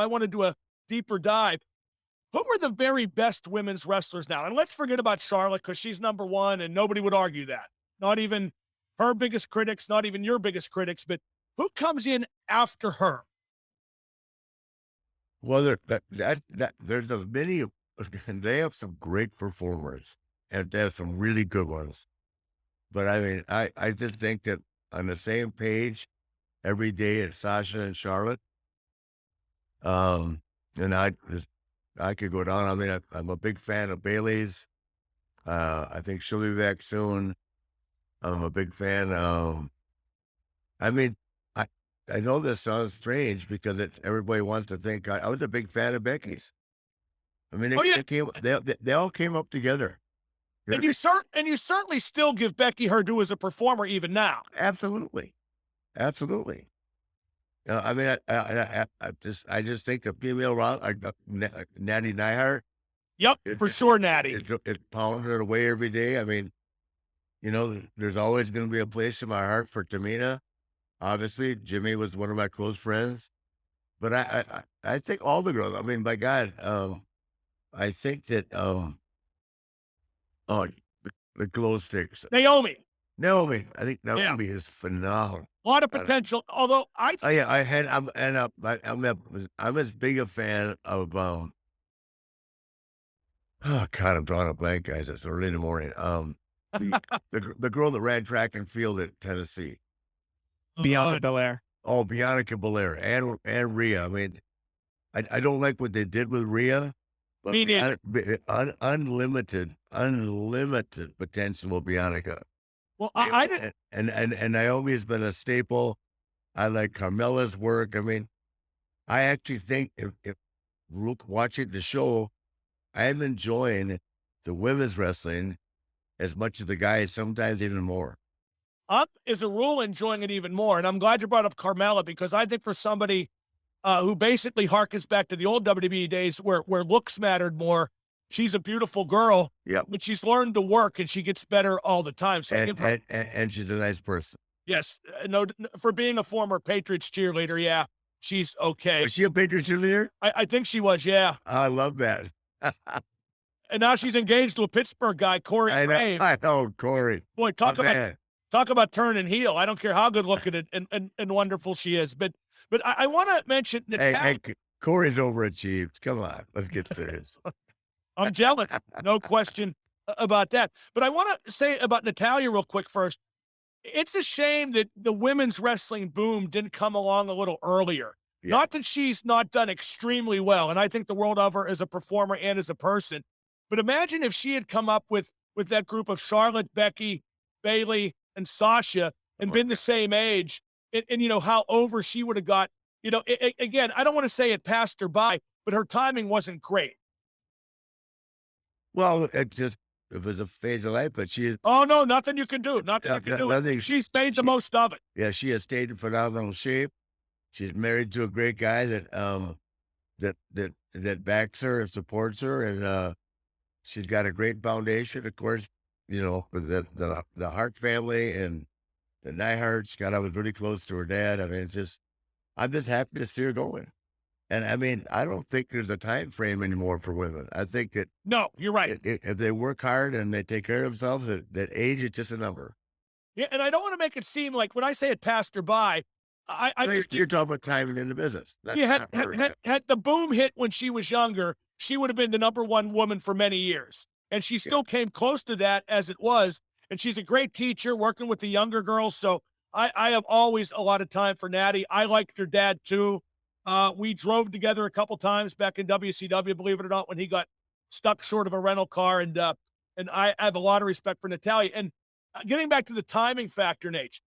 I want to do a deeper dive. Who are the very best women's wrestlers now? And let's forget about Charlotte because she's number one and nobody would argue that. Not even her biggest critics, not even your biggest critics, but who comes in after her? Well, there's a many, and they have some great performers, and they have some really good ones. But I mean, I just think that on the same page every day it's Sasha and Charlotte. Um, and I could go down. I mean, I'm a big fan of Bailey's. I think she'll be back soon. I'm a big fan. I mean, I I know this sounds strange because it's everybody wants to think I was a big fan of Becky's. I mean, Oh, yeah. they all came up together. Yeah, And you certainly still give Becky her due as a performer even now. absolutely, absolutely. I mean, I just think the female route, Natty Neihart, Yep, it for sure, Natty. it pounded it away every day. I mean, there's always going to be a place in my heart for Tamina. Obviously, Jimmy was one of my close friends, but I think all the girls. I mean, by God, I think that oh, the glow sticks. Naomi. Naomi, I think Yeah. Naomi is phenomenal. A lot of Uh, potential. Although Oh yeah, I had I'm as big a fan of oh God, I'm drawing a blank, guys. It's early in the morning. The the girl that ran track and field at Tennessee. Bianca Belair. Oh, Bianca Belair and Rhea. I mean, I don't like what they did with Rhea, but me neither. unlimited potential with Bianca. Well, Yeah, I didn't. and Naomi has been a staple. I like Carmella's work. I mean, I actually think if look watching the show, I'm enjoying the women's wrestling as much as the guys, sometimes even more. I'm, as a rule, enjoying it even more. And I'm glad you brought up Carmella because I think for somebody who basically harkens back to the old WWE days where looks mattered more, she's a beautiful girl, Yep. but she's learned to work and she gets better all the time. So I And give her, and she's a nice person. yes, no, for being a former Patriots cheerleader, yeah, she's okay. Was she a Patriot cheerleader? I think she was, yeah. I love that. And now she's engaged to a Pittsburgh guy, Corey Graves. I know, Corey. Boy, My man. talk about turning heel. I don't care how good looking and wonderful she is. But I want to mention Natalya. Corey's overachieved. Come on, let's get serious. I'm jealous, no question about that. But I want to say about Natalya real quick first. It's a shame that the women's wrestling boom didn't come along a little earlier. Yeah. Not that she's not done extremely well, and I think the world of her as a performer and as a person. But imagine if she had come up with that group of Charlotte, Becky, Bailey, and Sasha and been the same age, and how over she would have got. Again, I don't want to say it passed her by, but her timing wasn't great. Well, it was a phase of life, but she Oh no, nothing you can do. Nothing you can do. nothing. She's made the most of it. Yeah, she has stayed in phenomenal shape. She's married to a great guy that backs her and supports her, and she's got a great foundation. Of course, with the Hart family and the Neiharts. God, I was really close to her dad. I mean, I'm just happy to see her going. And I mean, I don't think there's a time frame anymore for women. I think that No, you're right. if they work hard and they take care of themselves, that age is just a number. Yeah, and I don't want to make it seem like when I say it passed her by, I So just you're talking about timing in the business. That's yeah, not her. had the boom hit when she was younger, she would have been the number one woman for many years. And she still came close to that as it was. And she's a great teacher working with the younger girls. So I have always a lot of time for Natty. I liked her dad too. We drove together a couple times back in WCW, believe it or not, when he got stuck short of a rental car. And I have a lot of respect for Natalya. And getting back to the timing factor, Nate,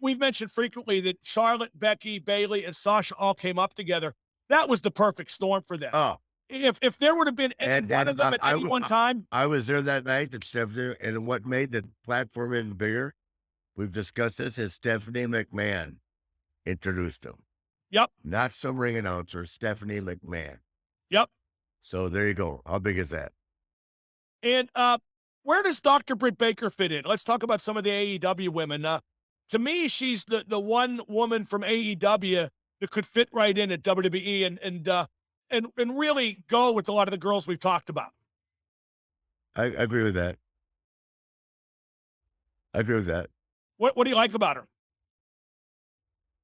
we've mentioned frequently that Charlotte, Becky, Bailey, and Sasha all came up together. That was the perfect storm for them. Oh, If there would have been any one of them at any one time, I was there that night that Stephanie, and what made the platform even bigger, we've discussed this, is Stephanie McMahon introduced them. yep, Not some ring announcer, Stephanie McMahon. yep. So there you go. How big is that? And where does Dr. Britt Baker fit in? Let's talk about some of the AEW women. To me, she's the one woman from AEW that could fit right in at WWE and really go with a lot of the girls we've talked about. I agree with that. I agree with that. What do you like about her?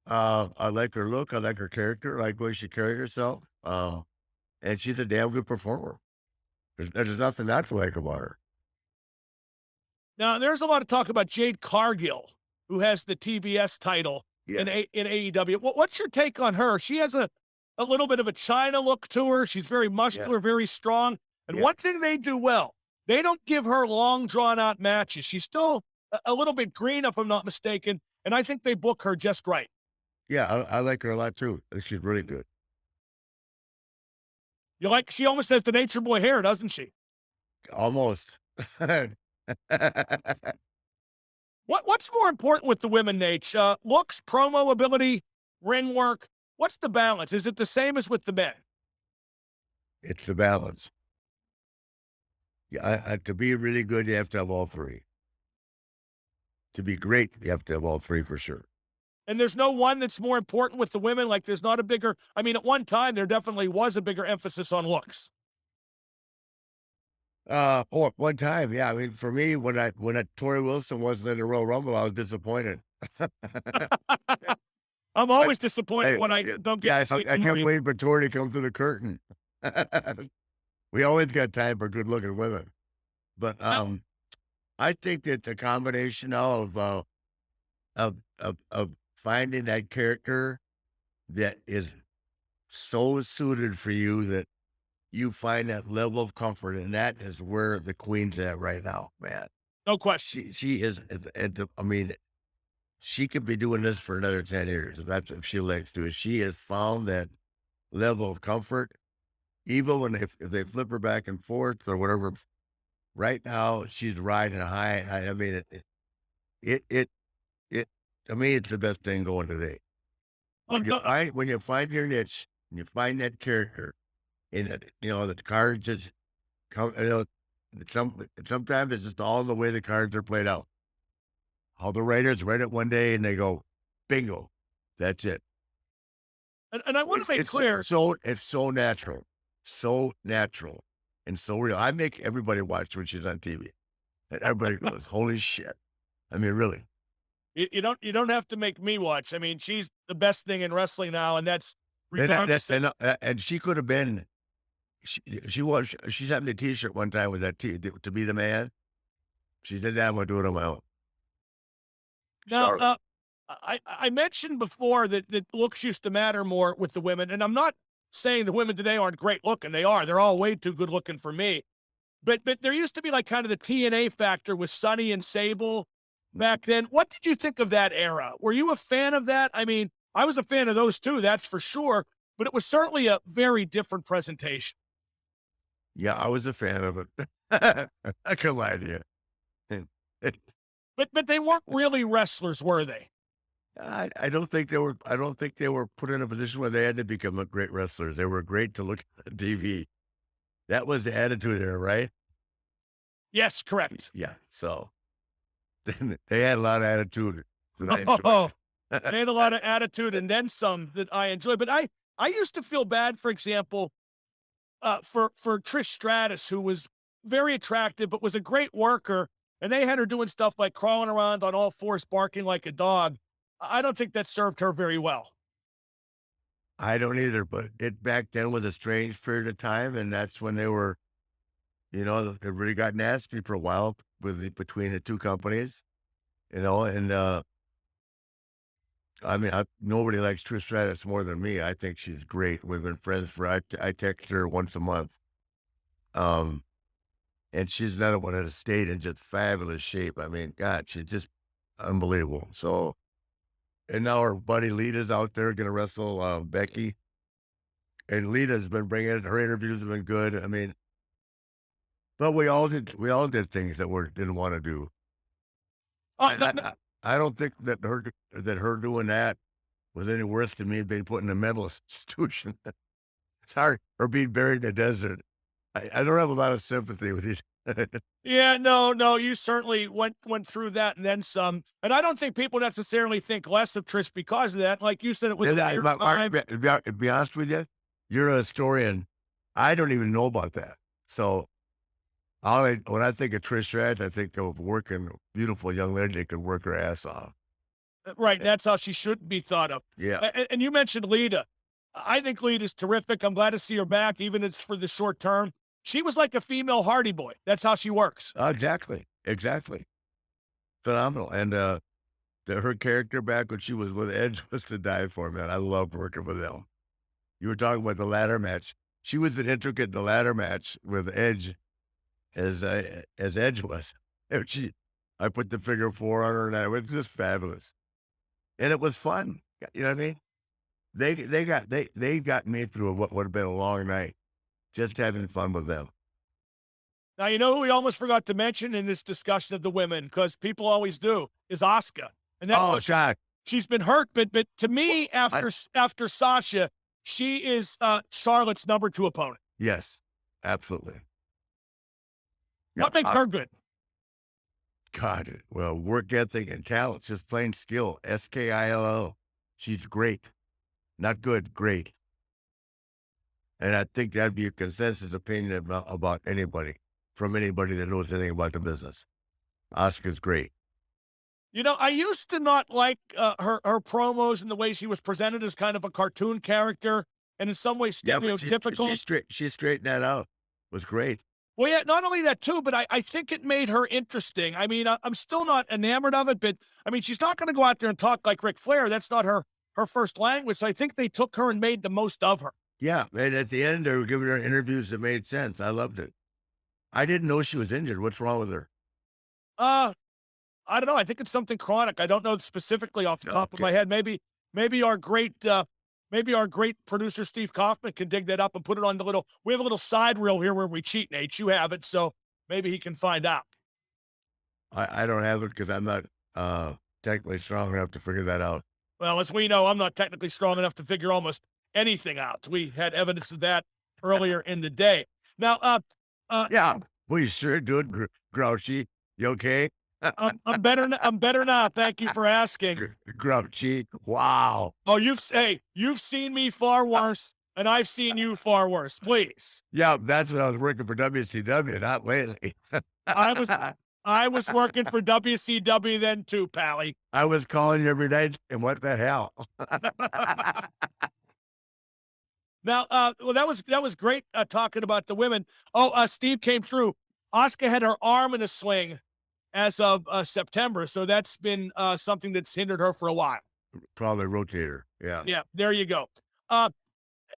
I like her look. I like her character. I like the way she carried herself. And she's a damn good performer. There's nothing not to like about her. Now, there's a lot of talk about Jade Cargill, who has the TBS title Yeah, in AEW. What's your take on her? She has a little bit of a China look to her. She's very yeah, muscular, very strong. And yeah, one thing they do well, they don't give her long, drawn out matches. She's still a little bit green, if I'm not mistaken. And I think they book her just right. yeah. I like her a lot too. I think she's really good. She almost has the Nature Boy hair, doesn't she? Almost. What's more important with the women, Nate? Looks, promo ability, ring work. What's the balance? Is it the same as with the men? It's the balance. Yeah, to be really good, you have to have all three. To be great, you have to have all three for sure. And there's no one that's more important with the women. Like there's not a bigger. I mean, at one time there definitely was a bigger emphasis on looks. Oh, one time, yeah. I mean, for me, when Tori Wilson wasn't in the Royal Rumble, I was disappointed. I'm I, always disappointed hey, when I yeah, don't get yeah, to see I kept Tori. waiting for Tori to come through the curtain. We always got time for good-looking women, but Now, I think that the combination now of finding that character that is so suited for you that you find that level of comfort, and that is where the queen's at right now, man. no question. She is I mean, she could be doing this for another 10 years if she likes to. She has found that level of comfort, even when if they flip her back and forth or whatever. Right now, she's riding high. I mean, it, it, it, to me, it's the best thing going today. Um, no, When you find your niche, and you find that character, and the cards just come. Sometimes it's just all the way the cards are played out. How the writers read it one day and they go, bingo, that's it. and I want to make It's clear. it's so natural, and so real. I make everybody watch when she's on TV, and everybody goes, "Holy shit!" I mean, really. You don't have to make me watch. I mean, she's the best thing in wrestling now, and that's And regardless. and she could have been. She's having the T-shirt one time with that to be the man. She did that. I'm gonna do it on my own. Now, Charlotte. I mentioned before that looks used to matter more with the women, and I'm not saying the women today aren't great looking. They are. They're all way too good looking for me. But there used to be like kind of the TNA factor with Sunny and Sable back then. What did you think of that era? Were you a fan of that? I mean, I was a fan of those too, that's for sure. But it was certainly a very different presentation. Yeah, I was a fan of it. I can lie to you. But they weren't really wrestlers, were they? I don't think they were. I don't think they were put in a position where they had to become great wrestlers. They were great to look at TV. That was the attitude era, right? Yes, correct. Yeah. So they had a lot of attitude that I Oh, enjoyed. they had a lot of attitude and then some that I enjoy. But I used to feel bad, for example, for Trish Stratus, who was very attractive but was a great worker, and they had her doing stuff like crawling around on all fours, barking like a dog. I don't think that served her very well. I don't either, but it back then was a strange period of time, and that's when they were, it really got nasty for a while between the two companies, and I mean, nobody likes Trish Stratus more than me. I think she's great. We've been friends I text her once a month. Um, and she's another one that has stayed in just fabulous shape. I mean, God, she's just unbelievable. So, and now our buddy Lita's out there going to wrestle Becky, and Lita's been bringing it. Her interviews have been good. I mean, but we all did things that we didn't want to do. No, I, no, I, I don't think that her doing that was any worse than me being put in a mental institution. Sorry, or being buried in the desert. I don't have a lot of sympathy with these. Yeah, no, you certainly went through that and then some. And I don't think people necessarily think less of Trish because of that. Like you said, it was a And weird Mark, time. to be honest with you, you're a historian. I don't even know about that. So when I think of Trish Stratus, I think of working beautiful young lady that could work her ass off. Right, that's how she should be thought of. Yeah. And you mentioned Lita. I think Lita's terrific. I'm glad to see her back, even if it's for the short term. She was like a female Hardy Boy. That's how she works. Exactly. Exactly. Phenomenal. And her character back when she was with Edge was to die for, man. I loved working with them. You were talking about the ladder match. She was an intricate in the ladder match with Edge as Edge was. And I put the figure four on her, and it was just fabulous, and it was fun. You know what I mean? They got me through what would have been a long night, just having fun with them. Now, you know who we almost forgot to mention in this discussion of the women, because people always do, is Asuka. And that Oh, Shaq. she's been hurt, but to me, after Sasha, she is Charlotte's number 2 opponent. Yes, absolutely. What makes her good? God, well, work ethic and talent, just plain skill. Skill. She's great, not good, great. And I think that'd be a consensus opinion about anybody, from anybody that knows anything about the business. Asuka's great. You know, I used to not like her promos and the way she was presented as kind of a cartoon character, and in some ways Yeah, but stereotypical. she straightened that out. It was great. Well, yeah, not only that too, but I think it made her interesting. I mean, I'm still not enamored of it, but I mean, she's not going to go out there and talk like Ric Flair. That's not her first language. So I think they took her and made the most of her. Yeah, and at the end, they were giving her interviews that made sense. I loved it. I didn't know she was injured. What's wrong with her? I don't know. I think it's something chronic. I don't know specifically off the top of my head. Maybe our great producer Steve Kaufman can dig that up and put it on the little. We have a little side reel here where we cheat, Nate. You have it, so maybe he can find out. I don't have it because I'm not technically strong enough to figure that out. Well, as we know, I'm not technically strong enough to figure almost anything out. We had evidence of that earlier in the day. Now, Yeah, well, you sure good, Grouchy. You okay? I'm better. I'm better now. Thank you for asking. Grouchy. Wow. Oh, you've seen me far worse, and I've seen you far worse. Please. Yeah, that's when I was working for WCW, not lately. I was working for WCW then too, Pally. I was calling you every night, and what the hell? Now, well, that was great talking about the women. Oh, Steve came through. Asuka had her arm in a sling as of September, so that's been something that's hindered her for a while. Probably rotator. Yeah. Yeah, there you go.